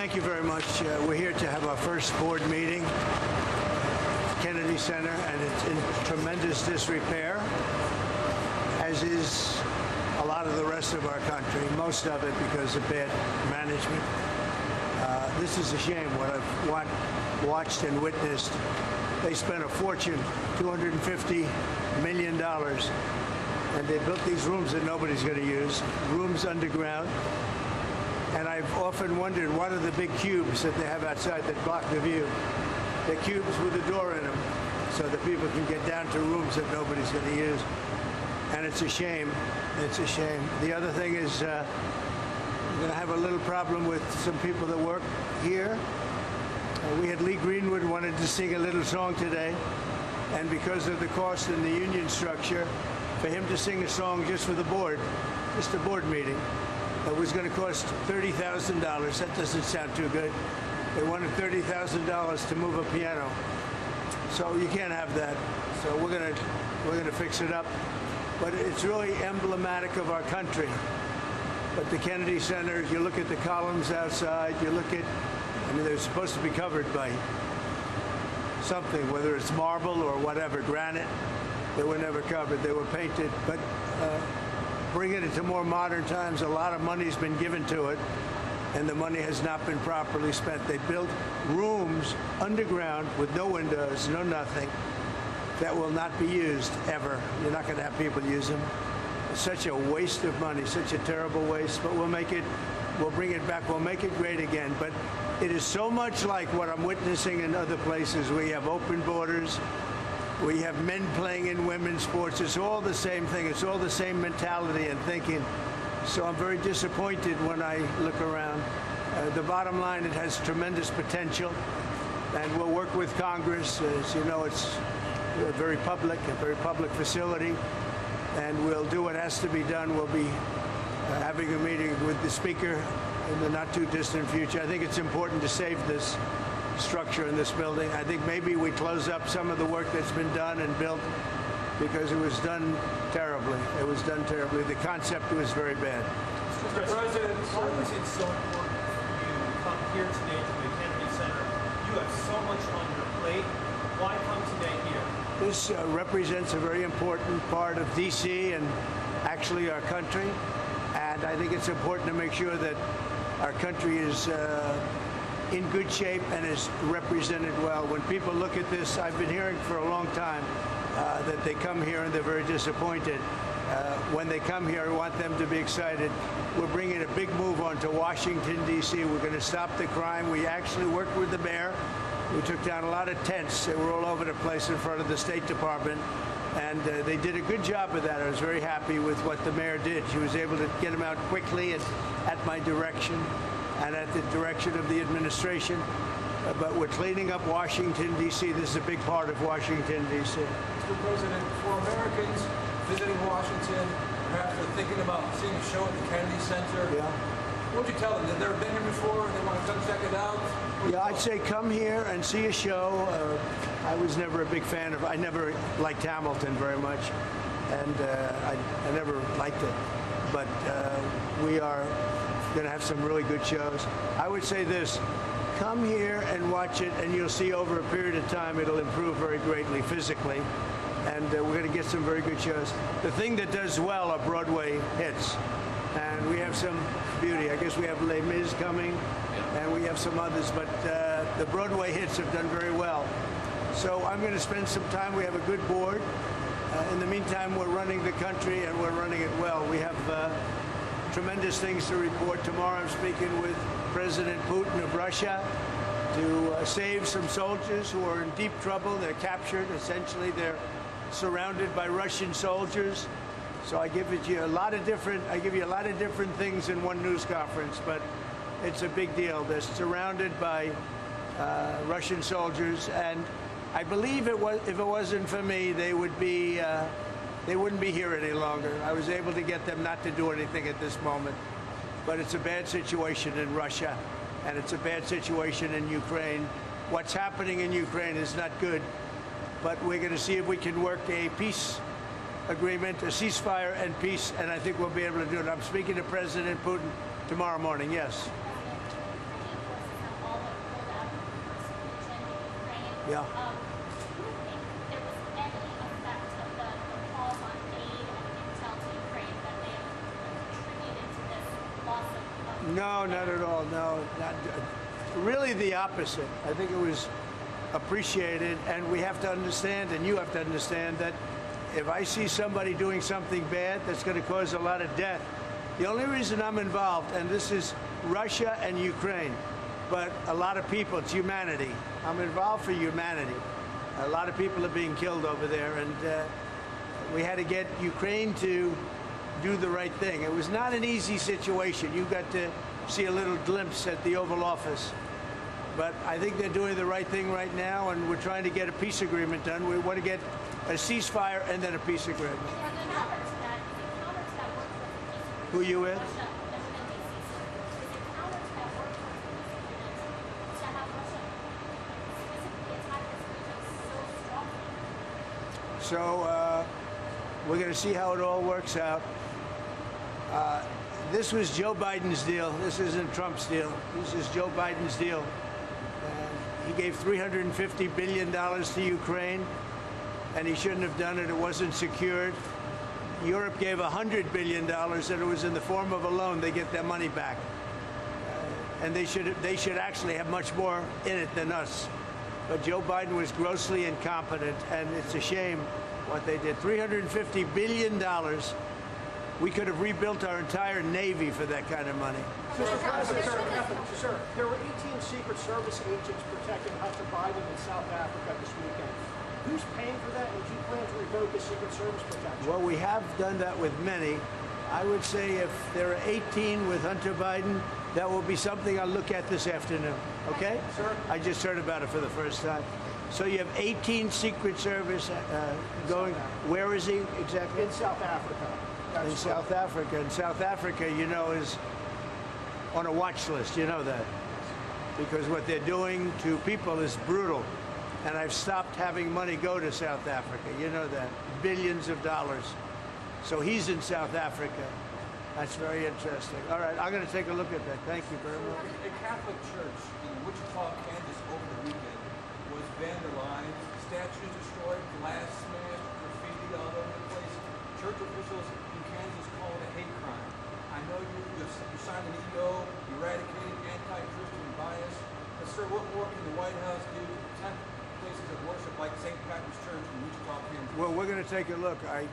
Thank you very much. We're here to have our first board meeting, Kennedy Center, and it's in tremendous disrepair, as is a lot of the rest of our country, most of it because of bad management. This is a shame what I've watched and witnessed. They spent a fortune, $250 million, and they built these rooms that nobody's going to use, rooms underground. And I've often wondered, what are the big cubes that they have outside that block the view? They're cubes with a door in them so that people can get down to rooms that nobody's going to use. And it's a shame. It's a shame. The other thing is we're going to have a little problem with some people that work here. We had Lee Greenwood wanted to sing a little song today, and because of the cost in the union structure, for him to sing a song just for the board, just a board meeting, it was going to cost $30,000. That doesn't sound too good. They wanted $30,000 to move a piano, so you can't have that. So we're going to fix it up. But it's really emblematic of our country. But the Kennedy Center, you look at the columns outside, you look at, I mean, they're supposed to be covered by something, whether it's marble or whatever, granite. They were never covered. They were painted. But bringing it to more modern times, a lot of money's been given to it, and the money has not been properly spent. They built rooms underground with no windows, no nothing, that will not be used ever. You're not going to have people use them. It's such a waste of money, such a terrible waste, but we'll bring it back, we'll make it great again. But it is so much like what I'm witnessing in other places. We have open borders, we have men playing in women's sports. It's all the same thing. It's all the same mentality and thinking. So I'm very disappointed when I look around. The bottom line, it has tremendous potential, and we'll work with Congress. As you know, it's a very public facility, and we'll do what has to be done. We'll be having a meeting with the Speaker in the not-too-distant future. I think it's important to save this structure in this building. I think maybe we close up some of the work that's been done and built because it was done terribly. It was done terribly. The concept was very bad. Mr. President, why was it so important for you to come here today to the Kennedy Center? You have so much on your plate. Why come today here? This represents a very important part of D.C. and actually our country. And I think it's important to make sure that our country is in good shape and is represented well. When people look at this, I've been hearing for a long time that they come here and they're very disappointed. When they come here, I want them to be excited. We're bringing a big move onto Washington, D.C. We're going to stop the crime. We actually worked with the mayor. We took down a lot of tents. They were all over the place in front of the State Department. And they did a good job of that. I was very happy with what the mayor did. She was able to get them out quickly and at my direction and at the direction of the administration. But we're cleaning up Washington, D.C. This is a big part of Washington, D.C. Mr. President, for Americans visiting Washington, perhaps they're thinking about seeing a show at the Kennedy Center. Yeah. What would you tell them? They've never been here before and they want to come check it out? Yeah, I'd say come here and see a show. I was never a big fan of, I never liked Hamilton very much, and I never liked it. But we are going to have some really good shows. I would say this, come here and watch it, and you'll see over a period of time it'll improve very greatly physically, and we're going to get some very good shows. The thing that does well are Broadway hits, and we have some beauty. I guess we have Les Mis coming, and we have some others, but the Broadway hits have done very well. So I'm going to spend some time. We have a good board. In the meantime, we're running the country, and we're running it well. We have tremendous things to report. Tomorrow I'm speaking with President Putin of Russia to save some soldiers who are in deep trouble. They're captured. Essentially, they're surrounded by Russian soldiers. So I give you a lot of different things in one news conference, but it's a big deal. They're surrounded by Russian soldiers, and I believe if it wasn't for me, they wouldn't be here any longer. I was able to get them not to do anything at this moment, but it's a bad situation in Russia, and it's a bad situation in Ukraine. What's happening in Ukraine is not good, but we're going to see if we can work a peace agreement, a ceasefire and peace, and I think we'll be able to do it. I'm speaking to President Putin tomorrow morning, yes. Yeah. Do you think there was any effect of the pause on aid and intel to Ukraine that may have contributed to this loss of No, not at all. No, not, really the opposite. I think it was appreciated, and we have to understand, and you have to understand, that if I see somebody doing something bad that's going to cause a lot of death, the only reason I'm involved, and this is Russia and Ukraine, but a lot of people, it's humanity. I'm involved for humanity. A lot of people are being killed over there, and we had to get Ukraine to do the right thing. It was not an easy situation. You got to see a little glimpse at the Oval Office. But I think they're doing the right thing right now, and we're trying to get a peace agreement done. We want to get a ceasefire and then a peace agreement. And then counter to that, is it counter to that work towards a peace agreement? Who you with? Russia, Washington D.C. Is it counter to that work towards a peace agreement to have Russia specifically attack this region so strongly? So we're going to see how it all works out. This was Joe Biden's deal. This isn't Trump's deal. This is Joe Biden's deal. He gave $350 billion to Ukraine, and he shouldn't have done it. It wasn't secured. Europe gave $100 billion, and it was in the form of a loan. They get their money back. And they should actually have much more in it than us. But Joe Biden was grossly incompetent, and it's a shame what they did. $350 billion. We could have rebuilt our entire Navy for that kind of money. Mr. President, sir, there were 18 Secret Service agents protecting Hunter Biden in South Africa this weekend. Who's paying for that, and do you plan to revoke his Secret Service protection? Well, we have done that with many. I would say if there are 18 with Hunter Biden, that will be something I'll look at this afternoon, okay? Sir? I just heard about it for the first time. So you have 18 Secret Service going, where is he exactly? In South Africa. In South Africa. And South Africa, you know, is on a watch list. You know that. Because what they're doing to people is brutal. And I've stopped having money go to South Africa. You know that. Billions of dollars. So he's in South Africa. That's very interesting. All right, I'm going to take a look at that. Thank you very much. A Catholic church in Wichita, Kansas over the weekend was vandalized, statues destroyed, glass smashed, graffiti all over the place. Church officials in Kansas call it a hate crime. I know you signed an EO eradicating anti-Christian bias. But sir, what more can the White House do to protect places of worship like St. Patrick's Church in Wichita, Kansas? Well, we're going to take a look. I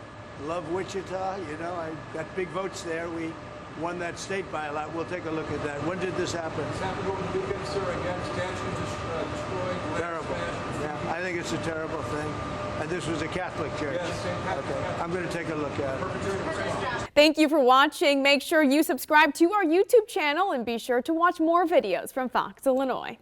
love Wichita. You know, I got big votes there. We won that state by a lot. We'll take a look at that. When did this happen? It's happened over the weekend, sir. Again, statues destroyed, glass Terrible. smashed. Yeah, I think it's a terrible thing. And this was a Catholic church. Yes, St. Patrick's Okay, Catholic I'm going to take a look at it. Thank you for watching. Make sure you subscribe to our YouTube channel and be sure to watch more videos from Fox Illinois.